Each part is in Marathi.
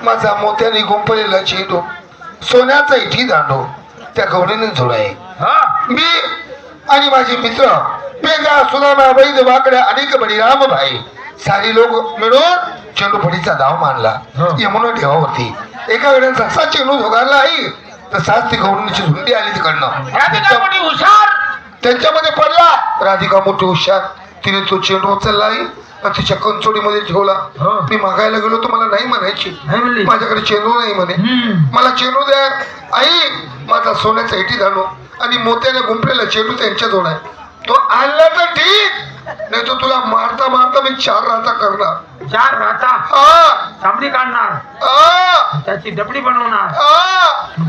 माझा मोत्याने गुंपलेला चेंडू सोन्याचा इठी दांडो त्या गवळीने जोडाय मी आणि माझे मित्र पेंगा सुदामा वैद वाकड्या अनेक बळीराम भाई सारी लोक मिळून चेंडू फडीचा धाव मानला यमुना ठेवावरती एका वेळेला जसा चेंडू झोगारला आहे तसाच ती गवळीची झुंडी आली तिकडनं हुशार त्यांच्यामध्ये पडला राधिका मोठी हुशार तिने तो चेंडू उचलला आहे आणि तिच्या कंचोडीमध्ये ठेवला मी मागायला गेलो तर मला नाही म्हणायची माझ्याकडे चेंडू नाही म्हणे मला चेंडू द्या आई माझा सोन्याचा इटी धाडू आणि मोत्याने गुंफलेला चेंडू त्यांच्याजवळ आहे तो आणला तर ठीक नाही तो तुला मारता मारता मी 4 राता करणार 4 राता चांबडी काढणार त्याची डबडी बनवणार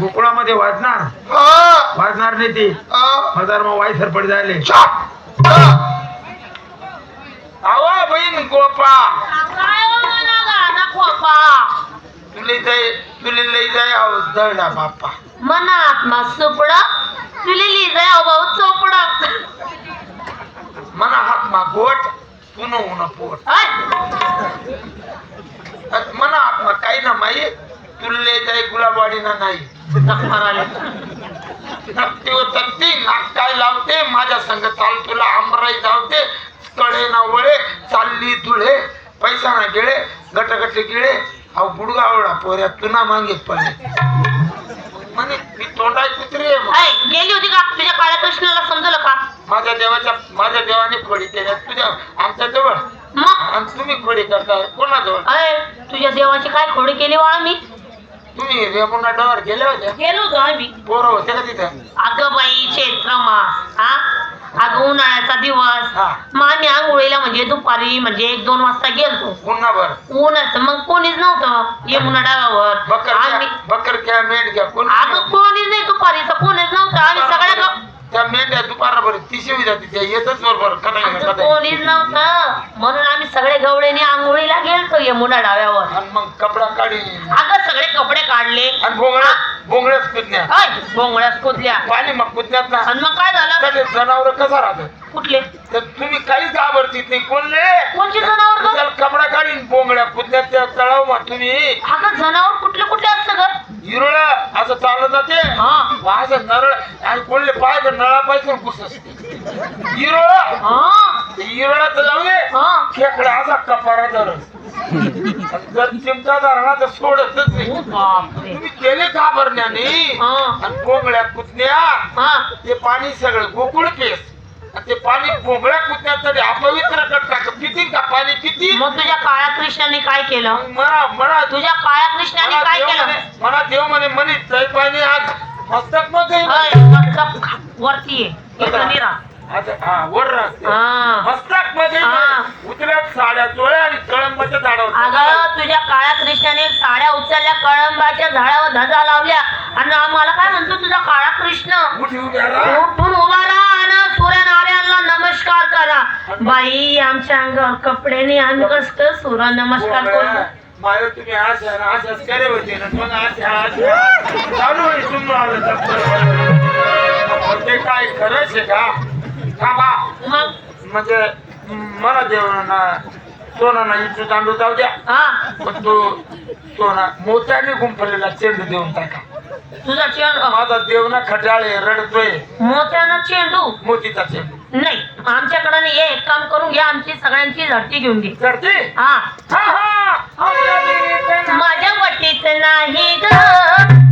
गोकुळामध्ये वाजणार नाही ती हजार मग वाई सरपट जायले आवा बहीण गोपा तुले लई जाय दळला बाप्पा मनात मा सुपडा तुले लई जाय भाऊ चोपडा मना हात मा गोट पुन उन पोट मना हात मा काही ना माई तुले जाय गुलाबवाडी ना नाही तक्ती नाक काय लावते माझ्या संग चाल तुला आंबराई धावते कडे ना वळे चालली तुळे पैसा ना गिळे गटगटे गिळे हा गुडगा आवडा पोऱ्या तुना मागेत पडले म्हणे मी तोंडाय कुत्रे गेली होती का तुझ्या काळ्या कृष्णाला समजलं का माझ्या देवाने खोडी केल्या तुझ्या आमच्या जवळ आणि तुम्ही खोडी करताय कोणाजवळ तुझ्या देवाची काय खोडी केली वाळा मी तुम्ही रेमुना डवर गेले होते गेलो होतो आम्ही पोरं होते का तिथे अगं बाई चैत्र मास अगं उन्हाळ्याचा दिवस मग आम्ही आंघोळीला म्हणजे दुपारी म्हणजे 1-2 वाजता गेलतो पुन्हाभर उन्हाचं मग कोणीच नव्हतं यमुना डागावर बकर घ्या मेंढ घ्या अगं कोणीच नाही दुपारीचं कोणीच नव्हतं आम्ही सगळ्या त्या मेंढ्या दुपारभर तिशी जाते त्या येतच बरोबर कोणीच नव्हतं म्हणून आम्ही सगळे गवळ्याने आंघोळीला गेलतो यमुना डाव्यावर आणि मग कपडा काढी अगं सगळे कपडे काढले आणि भोंगळ्याच कुदल्या भोंगळ्यात कुदल्या पाणी मग कुदल्यात ना आणि मग काय झालं जनावर कसं राहत कुठले तर तुम्ही काहीच घाबरतीत नाही कोणचे जनावर कपडा काढीन बोंगळ्या कुदल्यात त्या तळाव मग तुम्ही अगं जनावर कुठले असतं ग हिरोळ असं चालत जाते असं नरळ आणि कोणले पाय तर नळा पाय घुस असते हिरोळा तर जाऊ दे खेकडा असा कपारा धर जर चिमटा धरला तर सोडतच नाही तुम्ही केले घाबरण्याने आणि बोंगळ्या कुदल्या ते पाणी सगळं गोकुळ केस ते पाणी बोंगळ्या कुदण्यात तरी अपवित्र करता किती का पाणी किती मग तुझ्या काळ्या कृष्णाने काय केलं म्हणा तुझ्या काळ्या कृष्णाने काय केलं म्हणा देव म्हणे तै पाणी आज मस्तक मध्ये मस्तक वरती आहे वर मस्तक मध्ये उतरत साड्या चोळ्या आणि कळंबाच्या झाडावर अगं तुझ्या काळ्या कृष्णाने साड्या उचलल्या कळंबाच्या झाडावर धजा लावल्या आणि आम्हाला काय म्हणतो तुझा काळा कृष्ण उठून उभा राहा आणि सूर्यनारायणला नमस्कार करा बाई आमच्या अंगावर कपड्याने आम्ही कसं सूर्य नमस्कार करू माय तुम्ही आशाच करे होते ना मग चालू ते काय खरंच आहे का बा म्हणजे मला देवना सोना ना इथं दांडू जाऊ द्या पण तो सोना मोत्याने गुंफलेला चेंडू देऊन टाका तुझा चेंडू माझा देवना खटाळे रडतोय मोत्याना चेंडू मोतीचा चेंडू नाही आमच्याकडे ये एक काम करून घ्या आमची सगळ्यांची झडती घेऊन घे झडती माझ्या वटीत नाही ग